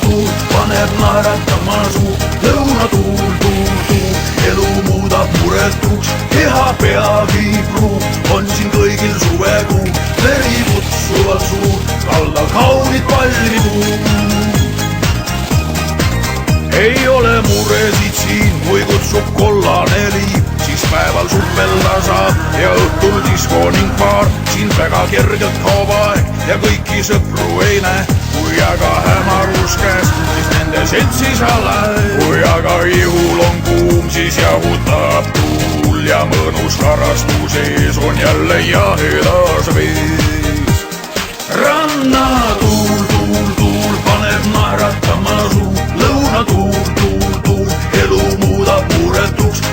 Tuul paneb naeratama suu, lõunatuul, elu muudab muretuks, keha pea viib ruum, on siin kõigil suvekuu, veri kutsuvalt suur, kallal kaunid palmikuud. Ei ole muresid siin, kui kutsub kollane liib, siis päeval suppelda saab ja õhtul disko ning baar. Siin väga kergelt kaob aeg ja kõiki sõpru ei näe, kui aga hämarus käes, siis nende seltsi sa lähed. Kui aga ihul on kuum, siis jahutab tuul ja mõnus karastus ees on jälle jahedas vees. Rannatuul paneb naeratama suu, lõunatuul, elu muudab muretuks.